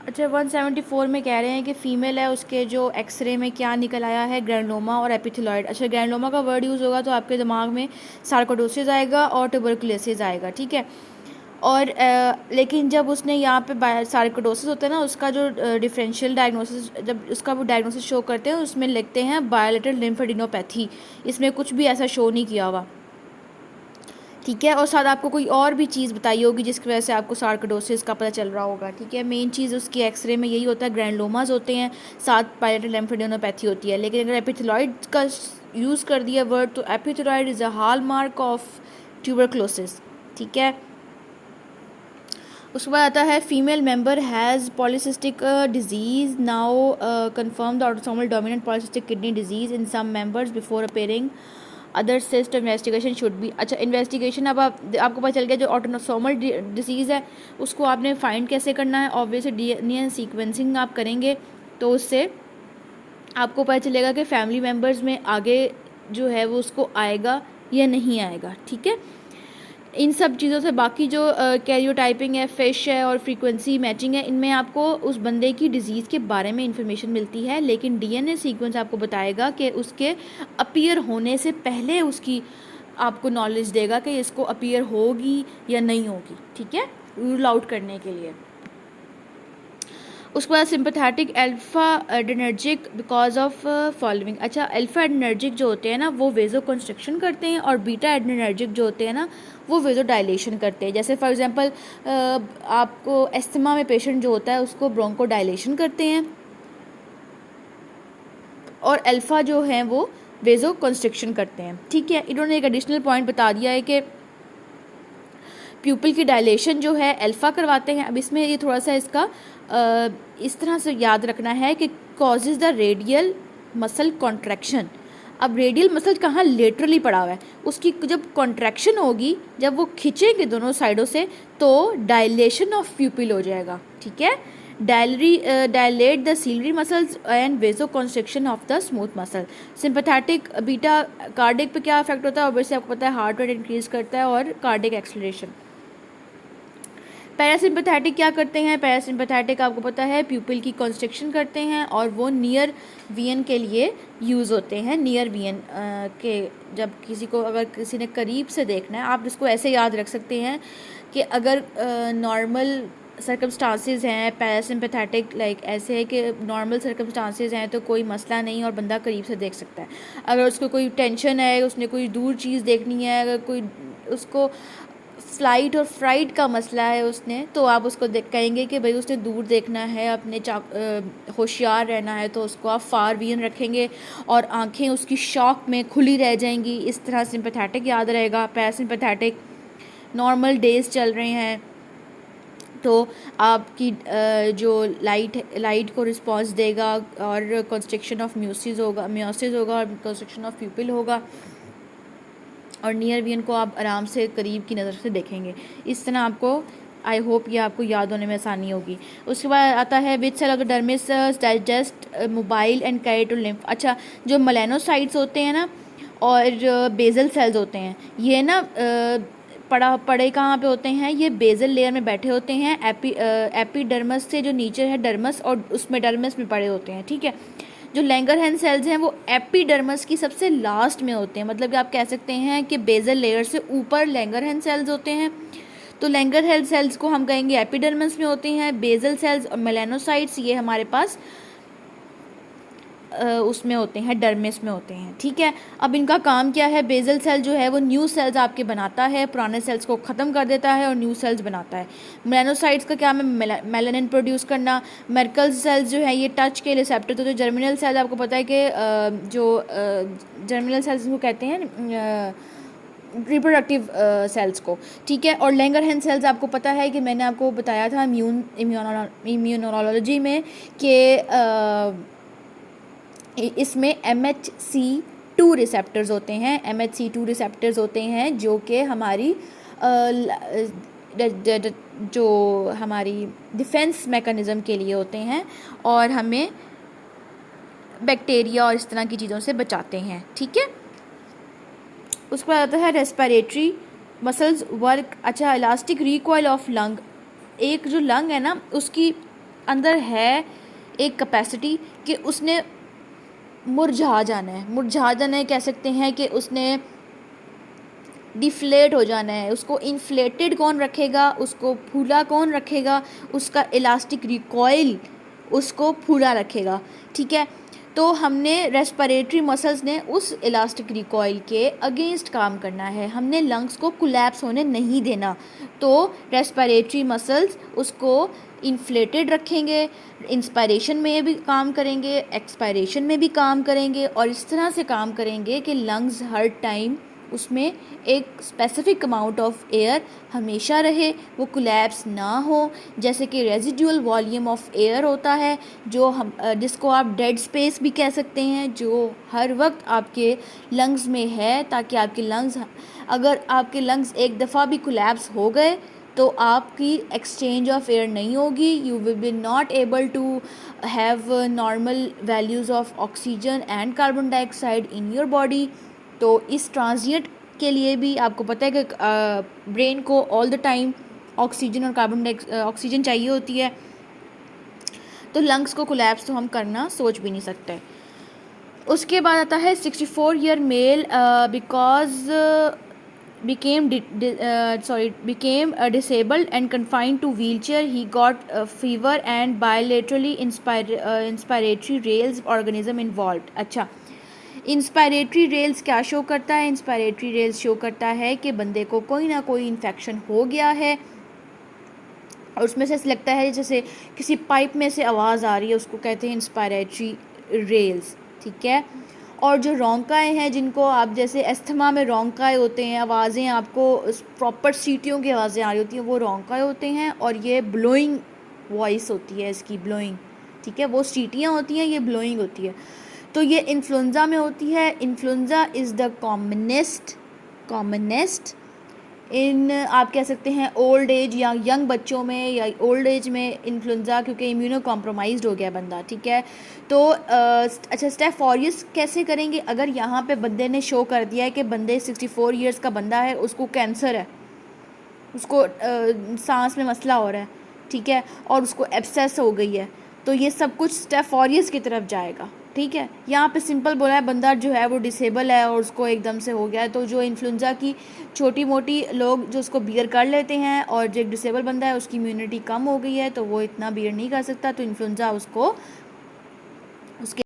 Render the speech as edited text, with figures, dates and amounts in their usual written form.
अच्छा 174 में कह रहे हैं कि फ़ीमेल है, उसके जो एक्सरे में क्या निकल आया है, ग्रैनुलोमा और एपिथेलॉइड। अच्छा ग्रैनुलोमा का वर्ड यूज़ होगा तो आपके दिमाग में सार्कोइडोसिस आएगा और ट्यूबरकुलोसिस आएगा, ठीक है। और लेकिन जब उसने यहाँ पे सार्कोइडोसिस होता है ना, उसका जो डिफरेंशियल डायग्नोसिस, जब उसका वो डायग्नोसिस शो करते हैं उसमें लिखते हैं बायोलेटरल लिम्फेडिनोपैथी। इसमें कुछ भी ऐसा शो नहीं किया हुआ, ठीक है। और साथ आपको कोई और भी चीज़ बताई होगी जिसकी वजह से आपको सार्कोइडोसिस का पता चल रहा होगा, ठीक है। मेन चीज़ उसकी एक्सरे में यही होता है, ग्रैनुलोमास होते हैं, साथ बायोलेटरल लिम्फेडिनोपैथी होती है। लेकिन अगर एपिथेलॉइड का यूज़ कर दिया वर्ड, तो epithelioid is a hallmark of tuberculosis, ठीक है। उसके बाद आता है female member has polycystic disease now confirm the autosomal dominant polycystic kidney disease in some members before appearing other cyst investigation should be. अच्छा investigation, अब आपको पता चल गया जो ऑटोसोमल डिजीज़ है उसको आपने फाइंड कैसे करना है। ऑब्वियसली डीएनए सीक्वेंसिंग आप करेंगे तो उससे आपको पता चलेगा कि फैमिली मेम्बर्स में आगे जो है वो उसको आएगा या नहीं आएगा, ठीक है। इन सब चीज़ों से बाकी जो कैरियोटाइपिंग है, फिश है और फ्रीक्वेंसी मैचिंग है, इनमें आपको उस बंदे की डिज़ीज़ के बारे में इंफॉर्मेशन मिलती है। लेकिन डीएनए सीक्वेंस आपको बताएगा कि उसके अपीयर होने से पहले उसकी आपको नॉलेज देगा कि इसको अपीयर होगी या नहीं होगी, ठीक है, रूल आउट करने के लिए। उसके बाद sympathetic alpha adrenergic because of following. अच्छा अल्फा एड्रेनर्जिक जो होते हैं ना वो वेजो कंस्ट्रक्शन करते हैं, और बीटा एड्रेनर्जिक जो होते हैं ना वो वेजो डायलेशन करते हैं। जैसे फॉर एग्जांपल आपको एस्थमा में पेशेंट जो होता है उसको ब्रोंको डायलेशन करते हैं, और अल्फ़ा जो हैं वो वेजो कंस्ट्रक्शन करते हैं, ठीक है। इन्होंने एक एडिशनल पॉइंट बता दिया है कि प्यूपिल की डायलेशन जो है अल्फ़ा करवाते हैं। अब इसमें ये थोड़ा सा इसका इस तरह से याद रखना है कि causes the radial muscle contraction. अब रेडियल मसल कहाँ लेटरली पड़ा हुआ है, उसकी जब कॉन्ट्रैक्शन होगी, जब वो खींचेंगे दोनों साइडों से तो डायलेशन ऑफ प्यूपिल हो जाएगा, ठीक है। Dilate the ciliary muscles and vasoconstriction of the smooth muscle. Sympathetic beta cardiac पे क्या इफेक्ट होता है, ऑब्वियसली आपको पता है हार्ट रेट इंक्रीज करता है और कार्डिक एक्सेलरेशन। पैरासिम्पैथेटिक क्या करते हैं, पैरासिम्पैथेटिक आपको पता है प्यूपिल की कंस्ट्रक्शन करते हैं और वो नियर वीएन के लिए यूज़ होते हैं। नियर वीएन के जब किसी को, अगर किसी ने करीब से देखना है, आप इसको ऐसे याद रख सकते हैं कि अगर नॉर्मल सर्कमस्टांसेस हैं पैरासिम्पैथेटिक, लाइक ऐसे है कि नॉर्मल सर्कमस्टांसेस हैं तो कोई मसला नहीं और बंदा करीब से देख सकता है। अगर उसको कोई टेंशन है, उसने कोई दूर चीज़ देखनी है, अगर कोई उसको फ्लाइट और फ्राइट का मसला है उसने, तो आप उसको कहेंगे कि भाई उसने दूर देखना है, अपने होशियार रहना है, तो उसको आप फार विजन रखेंगे और आंखें उसकी शॉक में खुली रह जाएंगी। इस तरह सिंपैथेटिक याद रहेगा। पैरासिम्पैथेटिक नॉर्मल डेज चल रहे हैं तो आपकी जो लाइट को रिस्पॉन्स देगा और कंस्ट्रक्शन ऑफ म्यूसिस होगा और कंस्ट्रक्शन ऑफ प्यूपिल होगा, और नियर विजन को आप आराम से करीब की नज़र से देखेंगे। इस तरह आपको, आई होप ये आपको याद होने में आसानी होगी। उसके बाद आता है which cell of the dermis digest mobile and carry to lymph. अच्छा जो मेलानोसाइट्स होते हैं ना और बेजल सेल्स होते हैं, ये ना पड़े कहाँ पे होते हैं, ये बेजल लेयर में बैठे होते हैं, एपीडर्मस से जो नीचे है डर्मस, और उसमें डर्मस में पड़े होते हैं, ठीक है। जो लैंगरहैंस सेल्स हैं वो एपिडर्मस की सबसे लास्ट में होते हैं, मतलब कि आप कह सकते हैं कि बेजल लेयर से ऊपर लैंगरहैंस सेल्स होते हैं। तो लैंगरहैंस सेल्स को हम कहेंगे एपिडर्मस में होते हैं। बेजल सेल्स और मेलानोसाइट्स ये हमारे पास उसमें होते हैं, डर्मिस में होते हैं, ठीक है। अब इनका काम क्या है, बेजल सेल जो है वो न्यू सेल्स आपके बनाता है, पुराने सेल्स को ख़त्म कर देता है और न्यू सेल्स बनाता है। मेलानोसाइट्स का क्या है, मेलानिन प्रोड्यूस करना। मेरकल सेल्स जो है ये टच के रिसेप्टर, तो जो जर्मिनल सेल्स आपको पता है कि जो जर्मिनल सेल्स को कहते हैं रिप्रोडक्टिव सेल्स को, ठीक है। और लैंगरहैंस सेल्स आपको पता है कि मैंने आपको बताया था इम्यूनोलॉजी में कि इसमें MHC2 रिसेप्टर्स होते हैं। MHC2 रिसेप्टर्स होते हैं जो कि हमारी जो हमारी डिफेंस मैकेनिज़्म के लिए होते हैं और हमें बैक्टीरिया और इस तरह की चीज़ों से बचाते हैं, ठीक है। उसके बाद आता है रेस्पिरेटरी मसल्स वर्क। अच्छा इलास्टिक रिकॉइल ऑफ लंग, एक जो लंग है ना उसकी अंदर है एक कैपेसिटी कि उसने मुरझा जाना है, कह सकते हैं कि उसने डिफ्लेट हो जाना है। उसको इन्फ्लेटेड कौन रखेगा, उसको फूला कौन रखेगा, उसका इलास्टिक रिकॉइल उसको फूला रखेगा, ठीक है। तो हमने रेस्पिरेटरी मसल्स ने उस इलास्टिक रिकॉइल के अगेंस्ट काम करना है, हमने लंग्स को कोलैप्स होने नहीं देना। तो रेस्पिरेटरी मसल्स उसको इन्फ्लेटेड रखेंगे, इंस्पायरेशन में भी काम करेंगे, एक्सपायरेशन में भी काम करेंगे, और इस तरह से काम करेंगे कि लंग्स हर टाइम उसमें एक स्पेसिफिक अमाउंट ऑफ एयर हमेशा रहे, वो कोलैप्स ना हो। जैसे कि रेजिडुअल वॉल्यूम ऑफ एयर होता है, जो हम जिसको आप डेड स्पेस भी कह सकते हैं, जो हर वक्त आपके लंग्स में है, ताकि आपके लंग्स, अगर आपके लंग्स एक दफ़ा भी कोलैप्स हो गए तो आपकी एक्सचेंज ऑफ एयर नहीं होगी, you will be not able to have normal values of oxygen and carbon dioxide in your body. तो इस ट्रांजिएंट के लिए भी आपको पता है कि ब्रेन को ऑल द टाइम ऑक्सीजन और ऑक्सीजन चाहिए होती है, तो लंग्स को कोलैप्स तो हम करना सोच भी नहीं सकते। उसके बाद आता है 64 year male because became disabled and confined to wheelchair. He got fever and bilaterally inspiratory rails organism involved. अच्छा, इंस्पायरेटरी रेल्स क्या शो करता है? इंस्पायरेटरी रेल्स शो करता है कि बंदे को कोई ना कोई इन्फेक्शन हो गया है, और उसमें से लगता है जैसे किसी पाइप में से आवाज़ आ रही है, उसको कहते हैं इंस्पायरेटरी रेल्स, ठीक है। और जो रोंकाएँ हैं, जिनको आप जैसे अस्थमा में रोंकाएँ होते हैं, आवाज़ें आपको प्रॉपर सीटियों की आवाज़ें आ रही होती हैं, वो रोंकाएँ होते हैं। और ये ब्लोइंग वॉइस होती है इसकी, ब्लोइंग, ठीक है। वो सीटियाँ होती हैं, ये ब्लोइंग होती है। तो ये इन्फ्लुएंज़ा में होती है। इन्फ्लुएंज़ा इज़ द कॉमनेस्ट इन, आप कह सकते हैं ओल्ड एज या यंग बच्चों में, या ओल्ड एज में इन्फ्लुएंज़ा, क्योंकि इम्यूनो कॉम्प्रोमाइज़्ड हो गया बंदा, ठीक है। तो अच्छा, स्टेफ ऑरियस कैसे करेंगे? अगर यहाँ पे बंदे ने शो कर दिया है कि बंदे 64 ईयर्स का बंदा है, उसको कैंसर है, उसको सांस में मसला हो रहा है, ठीक है, और उसको एब्सेस हो गई है, तो ये सब कुछ स्टेफ ऑरियस की तरफ जाएगा, ठीक है। यहाँ पे सिंपल बोला है, बंदा जो है वो डिसेबल है और उसको एकदम से हो गया है। तो जो इन्फ्लुएंज़ा की छोटी मोटी लोग जो उसको बियर कर लेते हैं, और जो एक डिसेबल बंदा है उसकी इम्यूनिटी कम हो गई है, तो वो इतना बियर नहीं कर सकता, तो इन्फ्लुएंज़ा उसको उसके